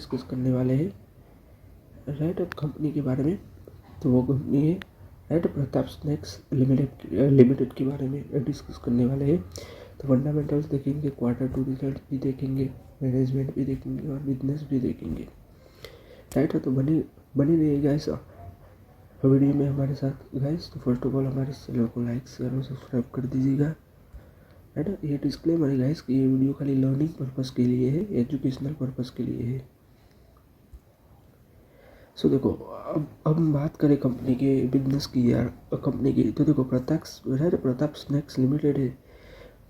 Discuss करने वाले हैं राइट कंपनी के बारे में। तो वो कंपनी है राइट प्रताप स्नैक्स लिमिटेड के बारे में डिस्कस करने वाले हैं। तो फंडामेंटल्स देखेंगे, Q2 रिजल्ट भी देखेंगे, मैनेजमेंट भी देखेंगे और बिजनेस भी देखेंगे राइट। तो बने रहिए गाइस वीडियो में हमारे साथ गाइस। तो फर्स्ट ऑफ ऑल हमारे चैनल को लाइक शेयर और सब्सक्राइब कर दीजिएगा राइट। ये डिस्क्लेमर है गाइस कि ये वीडियो खाली लर्निंग पर्पस के लिए है, एजुकेशनल पर्पस के लिए है। सो देखो अब हम बात करें कंपनी के बिजनेस की या कंपनी की। तो देखो प्रताप स्नैक्स लिमिटेड है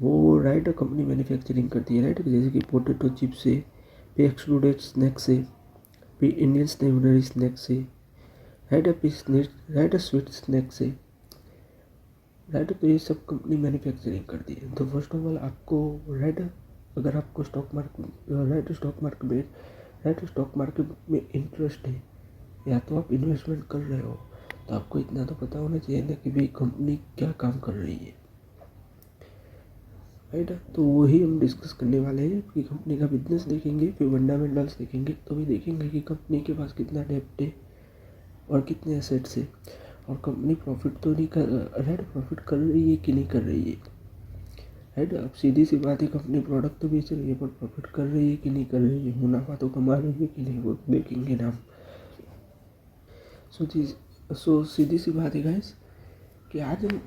वो राइट कंपनी मैन्युफैक्चरिंग करती है राइट, जैसे कि पोटैटो चिप्स है, पे एक्सट्रूडेड स्नैक्स है, पे इंडियन स्टेशनरी स्नैक्स है राइट, स्वीट स्नैक्स है राइट। तो ये सब कंपनी मैन्युफैक्चरिंग करती है। तो फर्स्ट ऑफ ऑल आपको राइट अगर आपको स्टॉक मार्केट में इंटरेस्ट है या तो आप इन्वेस्टमेंट कर रहे हो, तो आपको इतना तो पता होना चाहिए ना कि भाई कंपनी क्या काम कर रही है राइट। तो वही हम डिस्कस करने वाले हैं कि कंपनी का बिजनेस देखेंगे, फिर फंडामेंटल्स देखेंगे, तो भी देखेंगे कि कंपनी के पास कितना डेब्ट है और कितने एसेट्स है, और कंपनी प्रॉफिट तो नहीं कर राइट, प्रॉफिट कर रही है कि नहीं कर रही है राइट। अब सीधी सी बात है, कंपनी प्रोडक्ट तो बेच रही है पर प्रॉफिट कर रही है कि नहीं कर रही है, मुनाफा तो कमा रही है कि नहीं, वो देखेंगे ना हम। सो सीधी सी बात है गाइस कि आज हम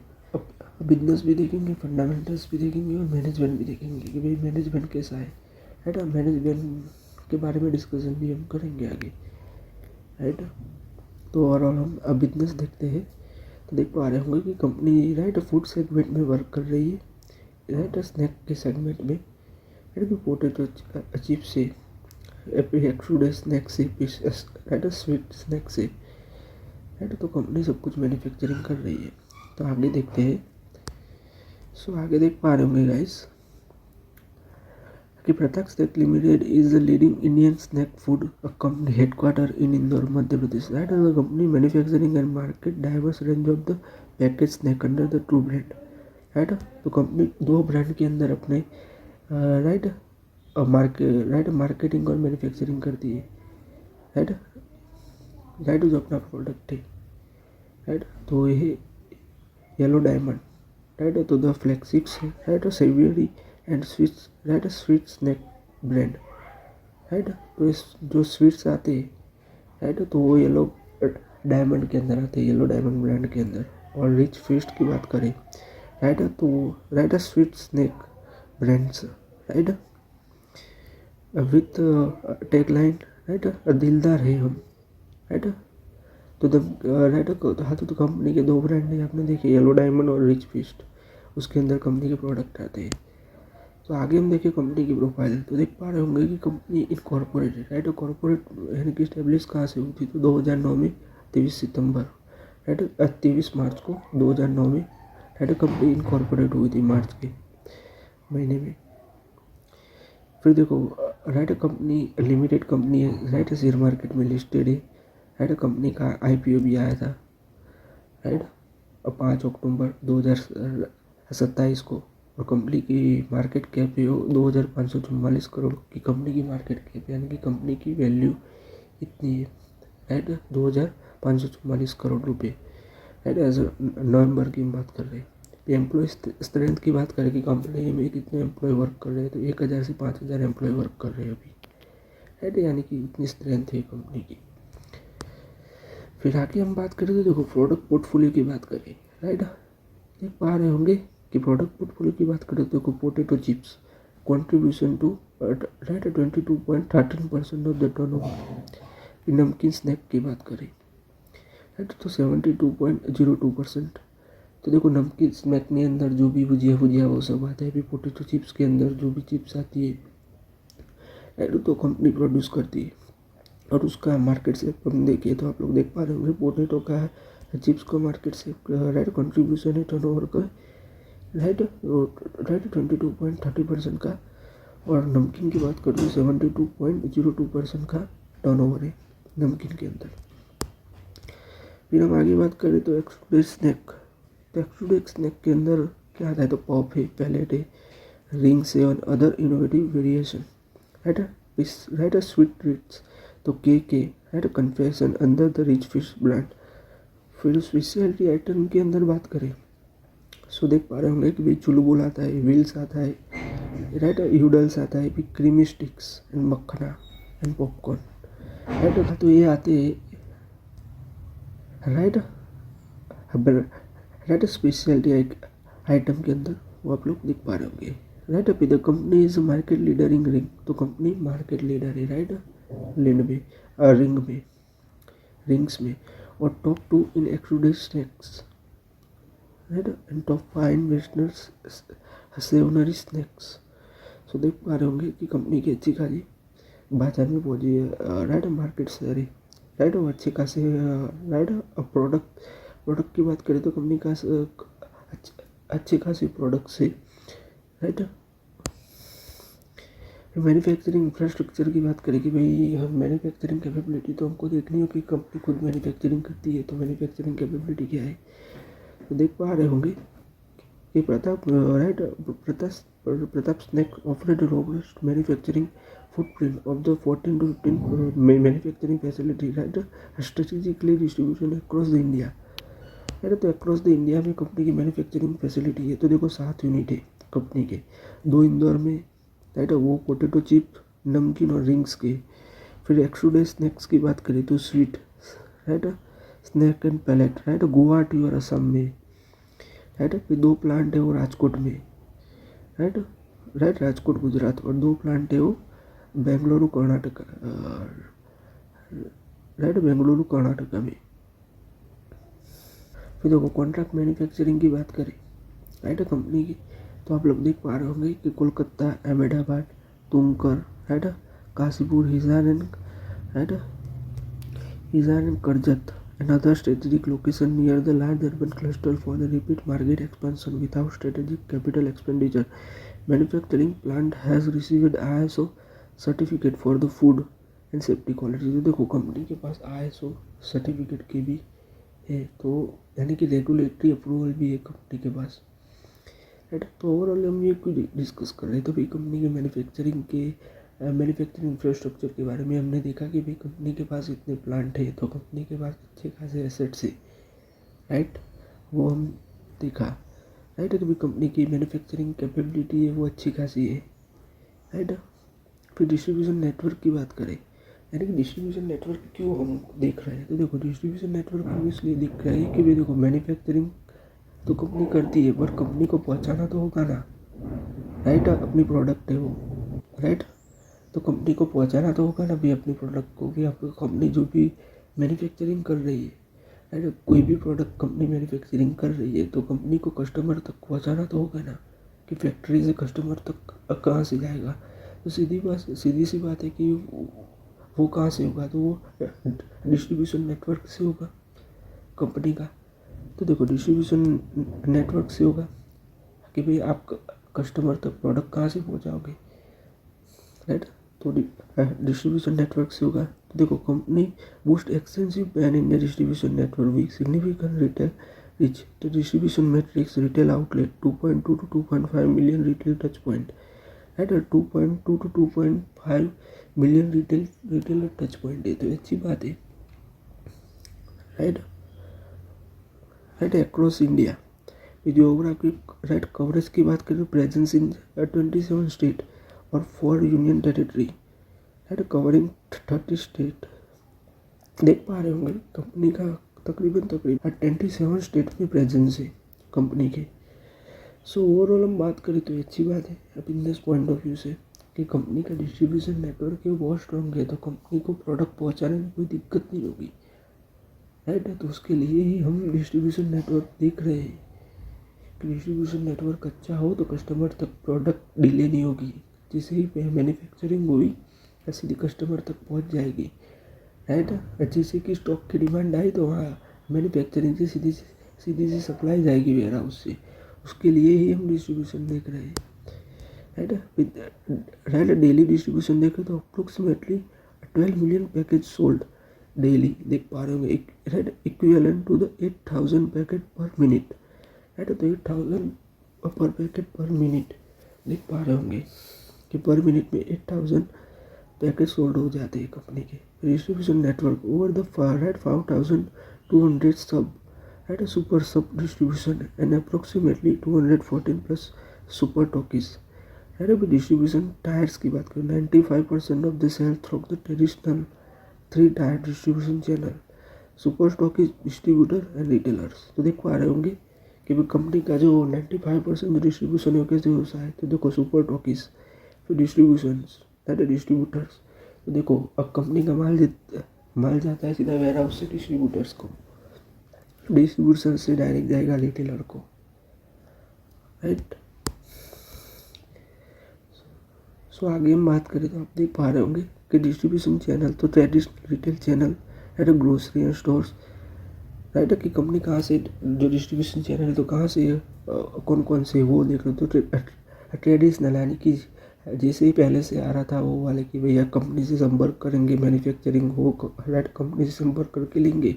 बिजनेस भी देखेंगे, फंडामेंटल्स भी देखेंगे और मैनेजमेंट भी देखेंगे कि भाई मैनेजमेंट कैसा है राइट। मैनेजमेंट के बारे में डिस्कशन भी हम करेंगे आगे राइट। तो ओवरऑल हम अब बिजनेस देखते हैं। तो देख पा रहे होंगे कि कंपनी राइट फूड सेगमेंट में वर्क कर रही है राइट, स्नैक के सेगमेंट में राइट। पोटैटो चिप्स से एक्सट्रूडेड स्नैक से राइट, स्वीट स्नैक से राइट। तो कंपनी सब कुछ मैन्युफैक्चरिंग कर रही है। तो आगे देखते हैं। सो आगे देख पा रहे होंगे गाइस कि Pratap snacks limited is the leading Indian snack food company headquarter in Indore Madhya Pradesh right. The company manufacturing and market diverse range of the package snack under the true brand right. तो कंपनी दो ब्रांड के अंदर अपने right marketing और manufacturing करती है right. जो अपना प्रोडक्ट है राइट। तो ये येलो डायमंड राइट, तो द फ्लैगशिप्स है right, savoury and sweets right, sweet snack brand right. तो इस जो स्वीट्स आते हैं राइट, तो वो येलो डायमंड के अंदर आते हैं, येलो डायमंड ब्रांड के अंदर। और रिच फीस्ट की बात करें राइट, तो right sweet snack brands right with tagline right, दिलदार है हम राइट। तो राइट हाँ, तो कंपनी के दो ब्रांड है आपने देखे, येलो डायमंड और रिच फीस्ट, उसके अंदर कंपनी के प्रोडक्ट आते हैं। तो आगे हम देखें कंपनी की प्रोफाइल। तो देख पा रहे होंगे कि कंपनी इनकॉर्पोरेटेड राइट, कॉर्पोरेट यानी कि स्टेब्लिश कहाँ से हुई थी, तो 2009 में 23 सितंबर राइट, 23 मार्च को 2009 में राइट कंपनी इनकॉर्पोरेट हुई थी मार्च के महीने में। फिर देखो राइट कंपनी लिमिटेड कंपनी है राइट, शेयर मार्केट में लिस्टेड है राइट। कंपनी का IPO भी आया था राइट 5 अक्टूबर 2027 को, और कंपनी की मार्केट कैप है 2544 करोड़ की कंपनी की मार्केट कैप, यानी कि कंपनी की वैल्यू इतनी है राइट, 2544 करोड़ रुपए राइट। एज नवंबर की हम बात कर रहे हैं। एम्प्लॉय स्ट्रेंथ की बात करें कि कंपनी में कितने एम्प्लॉय वर्क कर रहे हैं, तो 1000 से 5000 एम्प्लॉय वर्क कर रहे हैं अभी राइट, यानी कि इतनी स्ट्रेंथ है कंपनी की। फिर आगे हम बात करें तो देखो प्रोडक्ट पोर्टफोलियो की बात करें राइट, देख पा रहे होंगे कि प्रोडक्ट पोर्टफोलियो की बात करें तो देखो potato chips contribution to right 22.13% of the turnover. नमकीन स्नैक की बात करें राइट, तो 72.02%। तो देखो नमकीन स्नैक के अंदर जो भी भुजिया वो सब आता है, फिर पोटैटो चिप्स के अंदर जो भी चिप्स आती है राइट, तो कंपनी प्रोड्यूस करती है। और उसका मार्केट से हम देखिए तो आप लोग देख पा रहे होंगे पोटैटो का चिप्स का मार्केट से राइट कंट्रीब्यूशन है टर्नओवर का राइट 22.30% का, और नमकीन की बात करूँ 72.02% का टर्नओवर है नमकीन के अंदर। फिर हम आगे बात करें तो एक्सट्रूडेड स्नैक, तो एक्सट्रूडेड स्नैक के अंदर क्या आता है, तो पॉप है, पैलेट है, रिंग्स है और other innovative variation right, sweet treats तो के right confection under the rich fish brand. फिर स्पेशलिटी आइटम के अंदर बात करें सो देख पा रहे होंगे कि भाई चुलबुल आता है, व्हील्स आता है, राइट यूडल्स आता है, फिर creamy sticks and makhana and popcorn, right. तो ये आते हैं राइट राइट स्पेशलिटी आइटम के अंदर, वो आप लोग देख पा रहे होंगे, राइट। अभी the company is market leader in ring, तो कंपनी मार्केट लीडर है राइट लिंड में, रिंग में, रिंग्स में, और top 2 in exclusive snacks, right, and top 5 in westerners savoury snacks. So देख पा रहे होंगे कि कंपनी की अच्छी खासी बाजार में पहुंची है, राइट, मार्केट शेयर है, राइट, और अच्छे खासे राइट प्रोडक्ट की बात करें तो कंपनी का अच्छे खासे प्रोडक्ट्स है, राइट। मैन्युफैक्चरिंग इंफ्रास्ट्रक्चर की बात करें कि भाई हम मैन्युफैक्चरिंग कैपेबिलिटी तो हमको देखनी हो कि कंपनी खुद मैन्युफैक्चरिंग करती है, तो मैन्युफैक्चरिंग कैपेबिलिटी क्या है तो देख पा रहे होंगे कि Pratap snack operate robust manufacturing footprint of the 14 to 15 manufacturing facility, right, strategically distribution across the India, right। तो अक्रॉस द इंडिया में कंपनी की मैन्युफैक्चरिंग फैसिलिटी है। तो देखो 7 यूनिट है कंपनी के, 2 इंदौर में, राइट, वो पोटैटो चिप, नमकीन और रिंग्स के। फिर एक्सक्लूसिव स्नैक्स की बात करें तो sweet, right, snack and pellet, right, Guwahati और असम में, राइट। फिर 2 प्लांट है वो राजकोट में, राइट, राजकोट गुजरात, और 2 प्लांट है वो बेंगलुरु कर्नाटका, राइट, बेंगलुरु कर्नाटका में। फिर देखो कॉन्ट्रैक्ट मैन्युफैक्चरिंग की बात करें राइट कंपनी की, तो आप लोग देख पा रहे होंगे कि Kolkata, Ahmedabad, Tumkur, right, Kashipur, Hisar and Karjat and other strategic location near the large urban cluster for the repeat market expansion without strategic capital expenditure. Manufacturing plant has received ISO certificate for the food and safety quality. तो देखो company के पास ISO certificate के भी है, तो यानी कि regulatory approval भी है कंपनी के पास, राइट। तो ओवरऑल हम ये कुछ डिस्कस कर रहे थे तो भाई कंपनी के मैन्युफैक्चरिंग इंफ्रास्ट्रक्चर के बारे में हमने देखा कि भाई कंपनी के पास इतने प्लांट है, तो कंपनी के पास अच्छे खासे एसेट्स है, राइट, वो हम देखा, राइट, कि भाई कंपनी की मैन्युफैक्चरिंग कैपेबिलिटी है वो अच्छी खासी है, राइट। फिर डिस्ट्रीब्यूशन नेटवर्क की बात करें, यानी कि डिस्ट्रीब्यूशन नेटवर्क क्यों हम देख रहे हैं, तो देखो डिस्ट्रीब्यूशन नेटवर्क हम इसलिए दिख रहा है कि भाई देखो मैन्युफैक्चरिंग तो कंपनी करती है, पर कंपनी को पहुंचाना तो होगा ना, राइट, अपनी प्रोडक्ट है वो, राइट, तो कंपनी को पहुंचाना तो होगा ना भी अपनी प्रोडक्ट को, भी आपकी कंपनी जो भी मैन्युफैक्चरिंग कर रही है, राइट, कोई भी प्रोडक्ट कंपनी मैन्युफैक्चरिंग कर रही है तो कंपनी को कस्टमर तक पहुंचाना तो होगा ना, कि फैक्ट्री से कस्टमर तक कहाँ से जाएगा, तो सीधी सी बात है कि वो कहाँ से होगा, तो वो डिस्ट्रीब्यूशन नेटवर्क से होगा कंपनी का। तो देखो डिस्ट्रीब्यूशन नेटवर्क से होगा कि भाई आप कस्टमर तक प्रोडक्ट कहाँ से पहुँचाओगे, राइट, तो डिस्ट्रीब्यूशन नेटवर्क से होगा। तो देखो company boost extensive pan India distribution network with significant retail reach, तो distribution matrix retail outlet 2.2 to 2.5 million retail touch point, right, 2.2 to 2.5 million retail touch point है, तो अच्छी बात है, right, across India. Geographic right coverage की बात करें, presence in 27 state और 4 union territory, right, covering 30 state. देख पा रहे होंगे कंपनी का तकरीबन 27 स्टेट में प्रेजेंस है कंपनी के। सो ओवरऑल हम बात करें तो अच्छी बात है अब बिजनेस पॉइंट ऑफ व्यू से कि कंपनी का डिस्ट्रीब्यूशन नेटवर्क है बहुत स्ट्रॉन्ग है, तो कंपनी को प्रोडक्ट पहुंचाने में कोई दिक्कत नहीं होगी, राइट। तो उसके लिए ही हम डिस्ट्रीब्यूशन नेटवर्क देख रहे हैं कि डिस्ट्रीब्यूशन नेटवर्क अच्छा हो तो कस्टमर तक प्रोडक्ट डिले नहीं होगी, जिससे ही मैन्युफैक्चरिंग हुई सीधी कस्टमर तक पहुंच जाएगी, राइट। जैसे कि स्टॉक की डिमांड आई तो वहाँ मैन्युफैक्चरिंग से सीधी सी सप्लाई जाएगी वेयर हाउस से, उसके लिए ही हम डिस्ट्रीब्यूशन देख रहे हैं, राइट। डेली डिस्ट्रीब्यूशन देखें तो approximately 12 million package sold daily, देख पा रहे होंगे, right, equivalent to the 8000 packet per minute, right, तो 8000 पर पैकेट पर मिनट देख पा रहे होंगे कि पर मिनट में 8000 पैकेज सोल्ड हो जाते हैं कंपनी के। Distribution network over the right 5200 sub right super sub distribution and approximately 214 plus super stockies. Right अभी डिस्ट्रीब्यूशन टायर्स की बात करें 95% of the sale through the traditional 3 tier distribution channel super stockies distributor and retailers. तो देख पा रहे होंगे कि भाई कंपनी का जो 95% डिस्ट्रीब्यूशन है कैसे होता है। तो देखो सुपर टॉकीज फिर डिस्ट्रीब्यूशन डिस्ट्रीब्यूटर्स। तो देखो अब कंपनी का माल जाता है सीधा वेयर हाउस से डिस्ट्रीब्यूटर्स को, डिस्ट्रीब्यूटर से डायरेक्ट जाएगा रिटेलर को। राइट सो आगे हम बात करें तो आप देख पा रहे होंगे कि डिस्ट्रीब्यूशन चैनल तो traditional retail channel right grocery and stores. Right कि कंपनी कहाँ से जो डिस्ट्रीब्यूशन चैनल है तो कहाँ से कौन कौन से वो देख रहे हो। तो ट्रेडिशनल यानी कि जैसे ही पहले से आ रहा था वो वाले कि भैया कंपनी से संपर्क करेंगे, मैन्युफैक्चरिंग हो राइट कंपनी से संपर्क करके लेंगे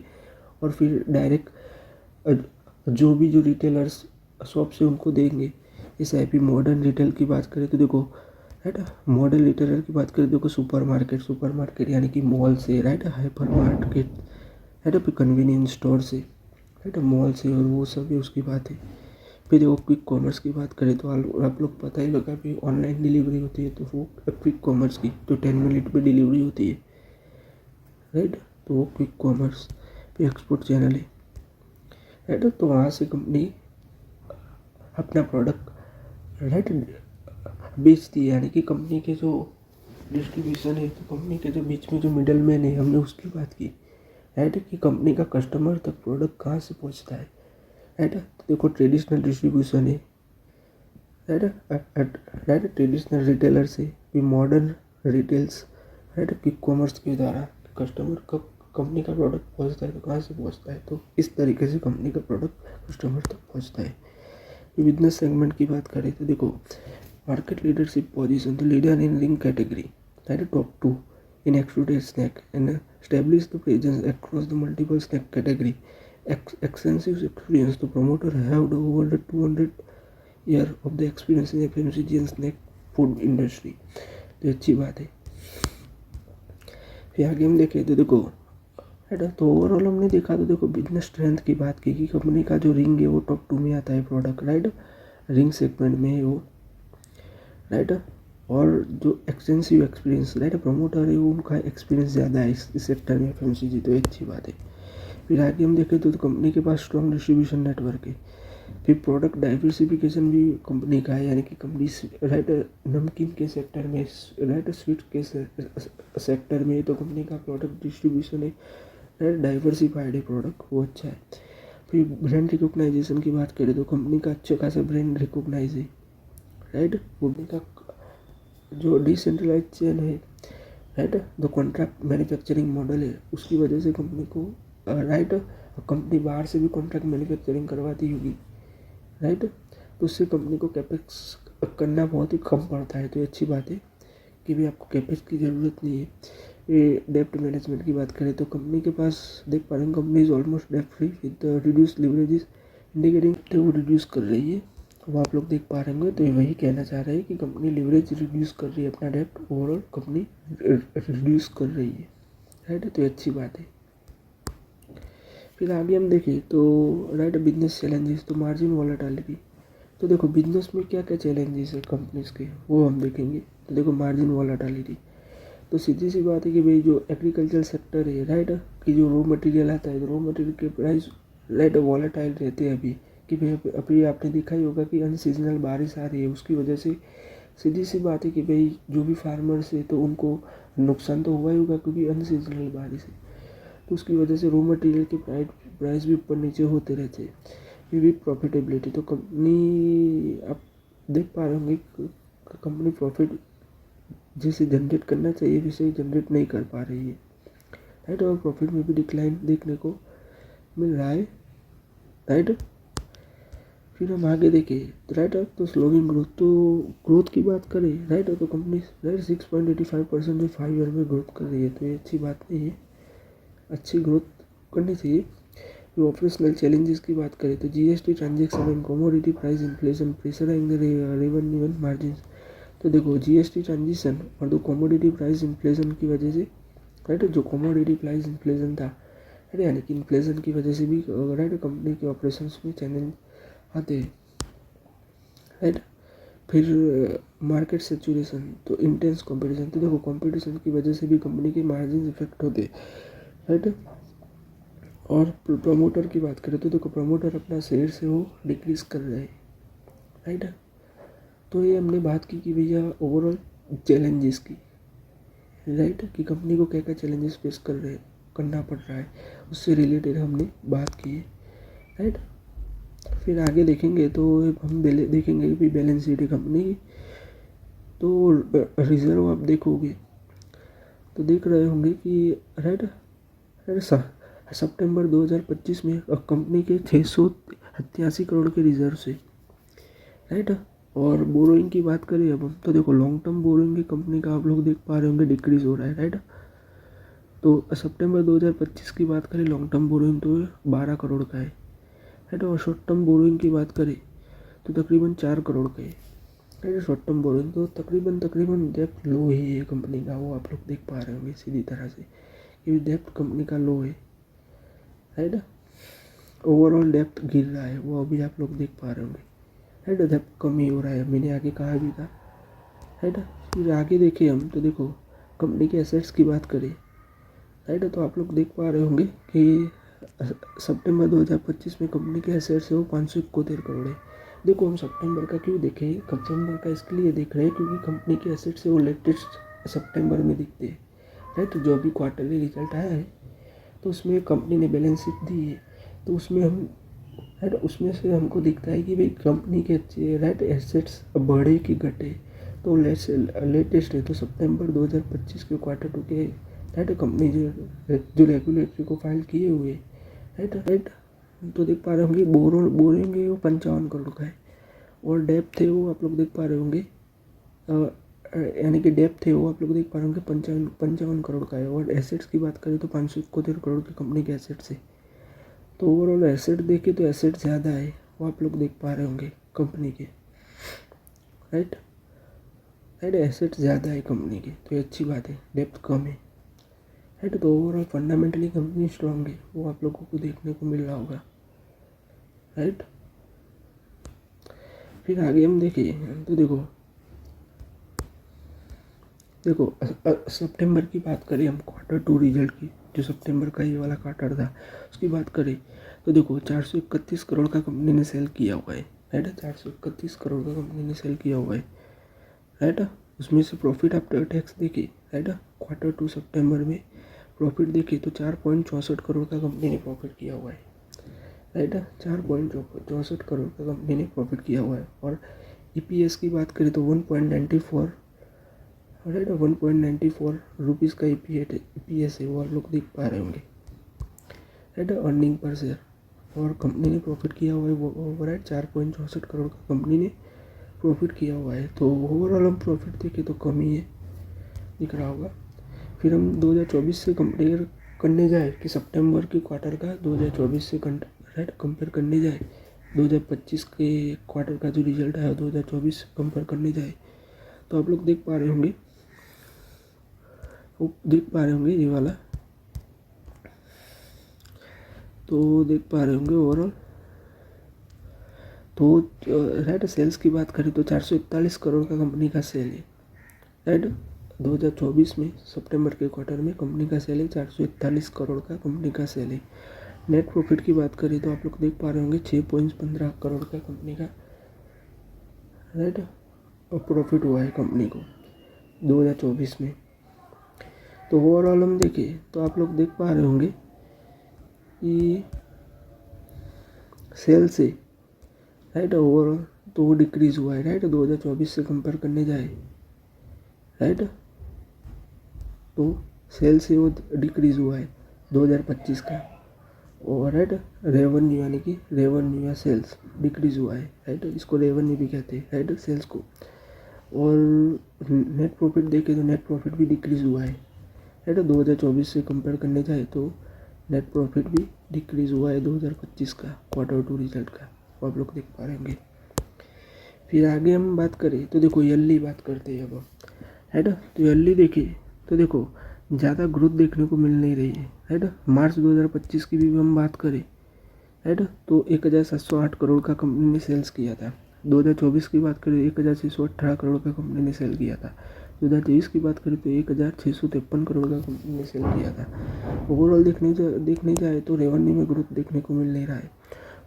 और फिर डायरेक्ट जो रिटेलर्स शॉप से उनको देंगे। इस IP मॉडर्न रिटेल की बात करें तो देखो राइट मॉडर्न रिटेलर की बात करें देखो सुपर मार्केट यानी कि मॉल से राइट हाइपर मार्केट राइट फिर कन्वीनियंस स्टोर से राइट मॉल से और वो सब भी उसकी बात है। फिर देखो क्विक कॉमर्स की बात करें तो आप लोग पता ही लगा कि ऑनलाइन डिलीवरी होती है तो वो क्विक कॉमर्स की तो 10 मिनट में डिलीवरी होती है। राइट तो वो क्विक कॉमर्स फिर एक्सपोर्ट चैनल है। राइट तो वहाँ से कंपनी अपना प्रोडक्ट राइट बेचती है यानी कि कंपनी के जो डिस्ट्रीब्यूशन है तो कंपनी के जो बीच में जो मिडल मैन है हमने उसकी बात की। राइट कि कंपनी का कस्टमर तक प्रोडक्ट कहाँ से पहुँचता है। राइट तो देखो ट्रेडिशनल डिस्ट्रीब्यूशन है राइट ट्रेडिशनल रिटेलर से भी modern retails right quick commerce के द्वारा कस्टमर का कंपनी का प्रोडक्ट पहुँचता है तो कहाँ से पहुँचता है। तो इस तरीके से कंपनी का प्रोडक्ट कस्टमर तक पहुँचता है। बिजनेस सेगमेंट की बात करें तो देखो मार्केट लीडरशिप पोजीशन तो leader in ring category right top 2 in extruded snack and establish the presence across the multiple snack category. Extensive experience. The promoter have over the 200 year of the experience in FMCG and snack food industry. तो अच्छी बात है। फिर आगे हम देखें तो देखो तो ओवरऑल हमने देखा तो देखो बिजनेस स्ट्रेंथ की बात की कि कंपनी का जो रिंग है वो टॉप 2 में आता है प्रोडक्ट राइट रिंग सेगमेंट में है वो राइट और जो एक्सटेंसिव एक्सपीरियंस राइट प्रमोटर है वो उनका एक्सपीरियंस ज़्यादा है इस सेक्टर में FMCG तो अच्छी बात है। फिर आगे हम देखें तो कंपनी के पास स्ट्रॉन्ग डिस्ट्रीब्यूशन नेटवर्क है। फिर प्रोडक्ट डाइवर्सिफिकेशन भी कंपनी का है यानी कि कंपनी राइट नमकीन के सेक्टर में राइट स्वीट के सेक्टर में तो कंपनी का प्रोडक्ट डिस्ट्रीब्यूशन है राइट डाइवर्सिफाइड है प्रोडक्ट वो अच्छा है। फिर ब्रांड रिकॉग्नाइजेशन की बात करें तो कंपनी का अच्छा खासा ब्रांड रिकॉग्नाइज है राइट कंपनी का जो डिसेंट्रलाइज चेन है राइट जो कॉन्ट्रैक्ट मैन्युफैक्चरिंग मॉडल है उसकी वजह से कंपनी को राइट कंपनी बाहर से भी कॉन्ट्रैक्ट मैन्युफैक्चरिंग करवाती होगी राइट तो उससे कंपनी को कैपेक्स करना बहुत ही कम पड़ता है। तो ये अच्छी बात है कि भी आपको कैपेक्स की ज़रूरत नहीं है। ये डेप्ट मैनेजमेंट की बात करें तो कंपनी के पास देख पा रहे हैं कंपनी इज ऑलमोस्ट डेप्ट free with reduce leverages indicating तो वो रिड्यूस कर रही है। वो आप लोग देख पा रहे होंगे तो ये वही कहना चाह रहे हैं कि कंपनी लिवरेज रिड्यूस कर रही है अपना डेप्ट ओवरऑल कंपनी रिड्यूस कर रही है राइट तो ये अच्छी बात है। फिर आगे हम देखें तो राइट बिजनेस चैलेंजेस तो मार्जिन वॉलेटिलिटी तो देखो बिजनेस में क्या क्या चैलेंजेस है कंपनीज के वो हम देखेंगे। तो देखो मार्जिन वॉलेटिलिटी तो सीधी सी बात है कि भाई जो एग्रीकल्चर सेक्टर है राइट कि जो रॉ मटेरियल आता है तो रॉ मटेरियल के प्राइस राइट वॉलेटाइल रहते हैं अभी कि भाई अभी आपने देखा ही होगा कि अनसीजनल बारिश आ रही है उसकी वजह से सीधी सी बात है कि भाई जो भी फार्मर्स है तो उनको नुकसान तो हुआ ही होगा क्योंकि अनसीजनल बारिश है तो उसकी वजह से रॉ मटेरियल के प्राइस भी ऊपर नीचे होते रहते हैं। फिर भी प्रॉफिटेबिलिटी तो कंपनी आप देख पा रहे होंगे कंपनी प्रॉफिट जिसे जनरेट करना चाहिए वैसे जनरेट नहीं कर पा रही है राइट और प्रॉफिट में भी डिक्लाइन देखने को मिल रहा है राइट। फिर हम आगे देखें तो राइट तो स्लोइंग ग्रोथ की बात करें राइट तो कंपनी राइट 6.85% जो 5 ईयर में ग्रोथ कर रही है तो ये अच्छी बात नहीं है, अच्छी ग्रोथ करनी चाहिए। फिर ऑपरेशनल चैलेंजेस की बात करें तो GST transaction and commodity price inflation pressuring the revenue and margin तो देखो जीएसटी ट्रांजिशन और तो कमोडिटी प्राइस इन्फ्लेशन की वजह से, राइट, जो कमोडिटी प्राइस इन्फ्लेशन था, राइट, यानी कि इन्फ्लेशन की वजह से भी, राइट, कंपनी के ऑपरेशंस में चैलेंज आते हैं, राइट। फिर मार्केट सेचुरेशन, तो इंटेंस कंपटीशन, तो देखो कंपटीशन की वजह से भी कंपनी के मार्जिन इफेक्ट होते हैं, राइट। और प्रमोटर की बात करें तो देखो प्रमोटर अपना शेयर से वो डिक्रीज कर रहे हैं, राइट। तो ये हमने बात की कि भैया ओवरऑल चैलेंजेस की, राइट, कि कंपनी को क्या क्या चैलेंजेस फेस करना पड़ रहा है, उससे रिलेटेड हमने बात की है, राइट। फिर आगे देखेंगे तो हम देखेंगे कि बैलेंस शीट है कंपनी की। तो रिजर्व आप देखोगे तो देख रहे होंगे कि, राइट, सितंबर 2025 में कंपनी के 687 करोड़ के रिजर्व से, राइट। और बोरोइंग की बात करें अब हम, तो देखो लॉन्ग टर्म बोरोइंग की कंपनी का आप लोग देख पा रहे होंगे डिक्रीज हो रहा है, राइट। तो सितंबर 2025 की बात करें लॉन्ग टर्म बोरोइंग तो 12 करोड़ का है, राइट। और शॉर्ट टर्म बोरोइंग की बात करें तो तकरीबन 4 करोड़ का है, राइट। शॉर्ट टर्म बोरोइंग तो तकरीबन डेप्थ लो ही है कंपनी का, वो आप लोग देख पा रहे होंगे सीधी तरह से कि डेप्थ कंपनी का लो है, राइट। ओवरऑल डेप्थ गिर रहा है वो अभी आप लोग देख पा रहे होंगे, राइट। डेप्थ कम ही हो रहा है, मैंने आगे कहा भी था, राइट। फिर आगे देखें हम तो देखो कंपनी के एसेट्स की बात करें, राइट, तो आप लोग देख पा रहे होंगे कि सितंबर 2025 में कंपनी के एसेट्स है वो 571 करोड़ है। देखो हम सितंबर का क्यों देखें, सितंबर का इसके लिए देख रहे हैं क्योंकि कंपनी के एसेट्स है वो लेटेस्ट सितंबर में दिखते हैं, राइट। जो अभी क्वार्टरली रिजल्ट आया है तो उसमें कंपनी ने बैलेंस शीट दी है, तो उसमें हम, राइट, उसमें से हमको दिखता है कि भाई कंपनी के, राइट, एसेट्स बढ़े कि घटे, तो लेटेस्ट है तो सितंबर 2025 के क्वार्टर 2 के, राइट, कंपनी जो रेगुलेटरी को फाइल किए हुए, राइट, तो देख पा रहे होंगे बोरेंगे वो 55 करोड़ का है। और डेप्थ है वो आप लोग देख पा रहे होंगे, यानी कि डेप्थ है वो आप लोग देख पा रहे होंगे 55 करोड़ का है। और एसेट्स की बात करें तो 571 करोड़ की कंपनी के एसेट्स है। तो ओवरऑल एसेट देखे तो एसेट ज़्यादा है वो आप लोग देख पा रहे होंगे कंपनी के, राइट, एसेट ज़्यादा है कंपनी के, तो ये अच्छी बात है, डेप्थ कम है, राइट। तो ओवरऑल फंडामेंटली कंपनी स्ट्रांग है वो आप लोगों को देखने को मिल रहा होगा, राइट। फिर आगे हम देखें तो देखो सितंबर की बात करें हम क्वार्टर 2 रिजल्ट की, जो सितंबर का ये वाला क्वार्टर था उसकी बात करें तो देखो 431 करोड़ का कंपनी ने सेल किया हुआ है, राइट। 431 करोड़ का कंपनी ने सेल किया हुआ है, राइट। उसमें से प्रॉफिट आफ्टर टैक्स देखिए, राइट, क्वार्टर 2 सितंबर में प्रॉफिट देखिए तो 4.64 करोड़ का कंपनी ने प्रॉफिट किया हुआ है, राइट। 4.64 करोड़ का कंपनी ने प्रॉफिट किया हुआ है। और ईपीएस की बात करें तो 1.94, राइट, 1.94 रुपीज़ का ईपीएस है वो आप लोग देख पा रहे होंगे, राइट, अर्निंग पर शेयर। और कंपनी ने प्रॉफिट किया हुआ है वो, राइट, 4.64 करोड़ का कंपनी ने प्रॉफिट किया हुआ है। तो ओवरऑल हम प्रॉफिट देखें तो कम ही है, दिख रहा होगा। फिर हम 2024 से कंपेयर करने जाए कि सितंबर के क्वार्टर का 2024 से राइट कंपेयर करने जाए, 2025 के क्वार्टर का जो रिजल्ट आया 2024 कंपेयर करने जाए तो आप लोग देख पा रहे होंगे ये वाला, तो देख पा रहे होंगे ओवरऑल। तो राइट, सेल्स की बात करें तो 441 करोड़ का कंपनी का सेल है, राइट। 2024 में सितंबर के क्वार्टर में कंपनी का सेल है 441 करोड़ का कंपनी का सेल है। नेट प्रॉफिट की बात करें तो आप लोग देख पा रहे होंगे 6.15 करोड़ का कंपनी का, राइट, और प्रॉफिट हुआ है कंपनी को 2024 में। तो ओवरऑल हम देखें तो आप लोग देख पा रहे होंगे कि सेल से, राइट, ओवरऑल तो वो डिक्रीज़ हुआ है, राइट, 2024 से कंपेयर करने जाए, राइट, तो सेल से वो डिक्रीज़ हुआ है 2025 का। और राइट, रेवेन्यू यानी कि रेवेन्यू या सेल्स डिक्रीज़ हुआ है, राइट, इसको रेवेन्यू भी कहते हैं, राइट, सेल्स को। और नेट प्रॉफिट देखें तो नेट प्रॉफिट भी डिक्रीज़ हुआ है, राइट, 2024 से कंपेयर करने जाए तो नेट प्रॉफिट भी डिक्रीज़ हुआ है 2025 का क्वार्टर 2 रिजल्ट का, वो आप लोग देख पा रहे होंगे। फिर आगे हम बात करें तो देखो ईयरली बात करते हैं अब, है ना। तो ईयरली देखिए तो देखो ज़्यादा ग्रोथ देखने को मिल नहीं रही है ना। मार्च 2025 की भी हम बात करें, है ना, तो 1708 करोड़ का कंपनी ने सेल्स किया था। 2024 की बात करें 1618 करोड़ का कंपनी ने सेल किया था। 2023 की बात करें तो 1653 करोड़ का कंपनी ने सेल किया था। ओवरऑल देखने जाए तो रेवेन्यू में ग्रोथ देखने को मिल नहीं रहा है।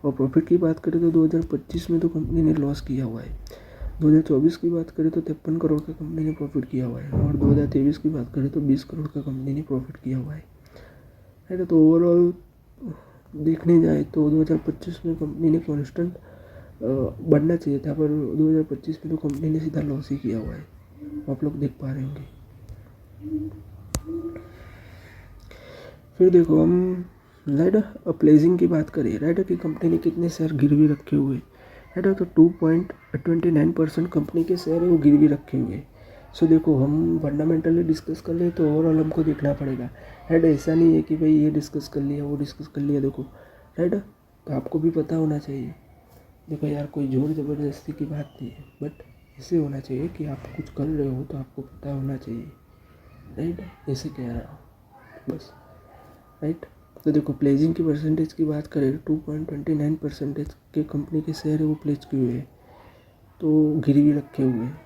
और प्रॉफिट की बात करें तो 2025 में तो कंपनी ने लॉस किया हुआ है। 2024 की बात करें तो 53 करोड़ का कंपनी ने प्रॉफिट किया हुआ है। और 2023 की बात करें तो 20 करोड़ का कंपनी ने प्रॉफिट किया हुआ है ना। तो ओवरऑल देखने जाए तो 2025 में कंपनी ने कॉन्स्टेंट बढ़ना चाहिए था, पर 2025 में तो कंपनी ने सीधा लॉस ही किया हुआ है, आप लोग देख पा रहे होंगे। फिर देखो हम राइट प्लेजिंग की बात करें, राइट कि कंपनी ने कितने शेयर गिरवी रखे हुए, राइट। तो 2.29% कंपनी के शेयर है वो गिरवी रखे हुए। सो देखो हम फंडामेंटली डिस्कस कर ले तो ओवरऑल हमको देखना पड़ेगा, राइट। ऐसा नहीं है कि भाई ये डिस्कस कर लिया वो डिस्कस कर लिया, देखो राइट। तो आपको भी पता होना चाहिए, देखो यार कोई जोर ज़बरदस्ती की बात नहीं है, बट ऐसे होना चाहिए कि आप कुछ कर रहे हो तो आपको पता होना चाहिए, राइट। ऐसे कह रहा हूँ बस, राइट। तो देखो प्लेजिंग की परसेंटेज की बात करें 2.29% के कंपनी के शेयर है वो प्लेज किए हुए हैं, तो गिरवी रखे हुए हैं।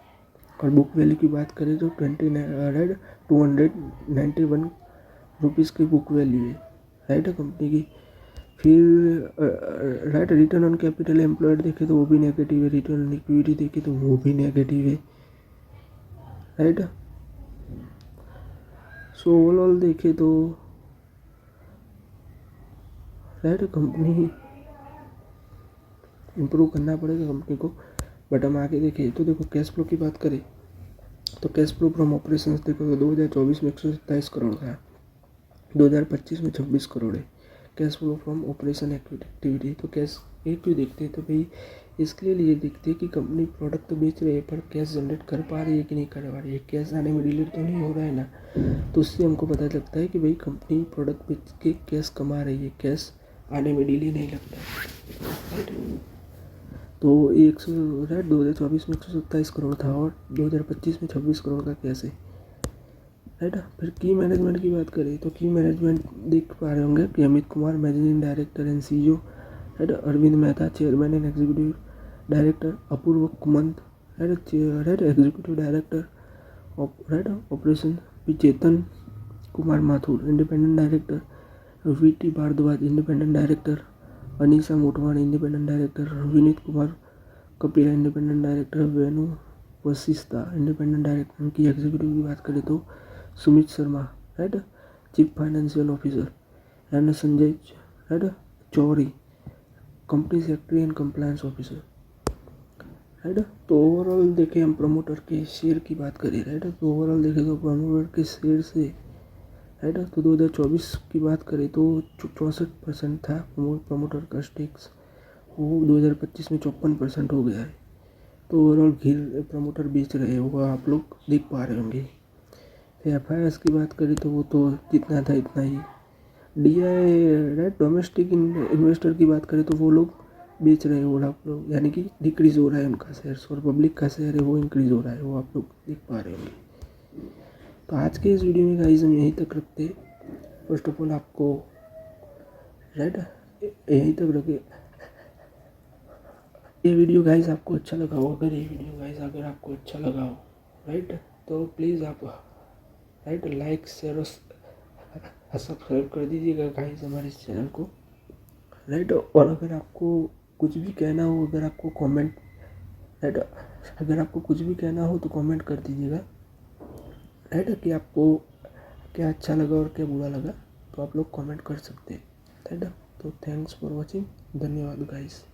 और बुक वैल्यू की बात करें तो 291 रुपीज़ की बुक वैल्यू है, राइट कंपनी की। फिर right return on capital employed देखे तो वो भी नेगेटिव है, रिटर्न ऑन इक्विटी देखे तो वो भी नेगेटिव है, राइट। सो ओवरऑल देखे तो राइट कंपनी इम्प्रूव करना पड़ेगा कंपनी को। बट हम आगे देखें तो देखो कैश फ्लो की बात करें तो कैश फ्लो फ्रॉम ऑपरेशंस देखो तो 2024 में 127 करोड़ का है, 2025 में 26 करोड़ है cash flow from operation activity. तो कैश एक भी देखते हैं तो भाई इसके लिए देखते हैं कि कंपनी प्रोडक्ट तो बेच रही है पर कैश जनरेट कर पा रही है कि नहीं कर पा रही है, कैश आने में डिले तो नहीं हो रहा है ना। तो उससे हमको पता लगता है कि भाई कंपनी प्रोडक्ट बेच के कैश कमा रही है, कैश आने में डिले नहीं लगता है, राइट। तो 2024 में 127 करोड़ था और 2025 में 26 करोड़ का कैश है, राइट। फिर की मैनेजमेंट की बात करें तो की मैनेजमेंट देख पा रहे होंगे कि Amit Kumar managing director and CEO, right. Arvind Mehta chairman and executive director, Apurva Kumant right executive director right operation, P Chetan Kumar Mathur independent director, VT Bhardwaj independent director, Anisa Motwani independent director, Vineet Kumar Kapila independent director, Venu Vashishtha independent director. उनकी एग्जीक्यूटिव की बात करें तो Sumit Sharma, right chief financial officer, and Sanjay right Chauri company secretary and compliance officer, right. तो overall देखें हम promoter के share की बात करें, राइट। तो ओवरऑल देखें तो प्रमोटर के शेयर से, राइट। तो 2024 की बात करें तो 64% था प्रमोटर का स्टेक्स, वो 2025 में 54% हो गया है। तो ओवरऑल घिर प्रमोटर बेच रहे हैं वो आप लोग देख पा रहे होंगे। फिर एफ की बात करें तो वो तो जितना था इतना ही। DI राइट डोमेस्टिक इन्वेस्टर की बात करें तो वो लोग बेच रहे हैं, वो आप लोग यानी कि डिक्रीज़ हो रहा है उनका शेयर्स, और पब्लिक का शेयर है वो इंक्रीज़ हो रहा है, वो आप लोग देख पा रहे होंगे। तो आज के इस वीडियो में गाइस हम यहीं तक रखते हैं। फर्स्ट ऑफ ऑल आपको राइट यहीं तक रखे। ये वीडियो गाइस आपको अच्छा लगा हो, अगर ये वीडियो गाइस अगर आपको अच्छा लगा हो, राइट, तो प्लीज़ आप राइट लाइक शेयर और सब्सक्राइब कर दीजिएगा गाइस हमारे इस चैनल को, राइट। और अगर आपको कुछ भी कहना हो, अगर आपको कमेंट राइट अगर आपको कुछ भी कहना हो तो कमेंट कर दीजिएगा, राइट, कि आपको क्या अच्छा लगा और क्या बुरा लगा, तो आप लोग कमेंट कर सकते हैं, राइट। तो थैंक्स फॉर वॉचिंग, धन्यवाद गाइस।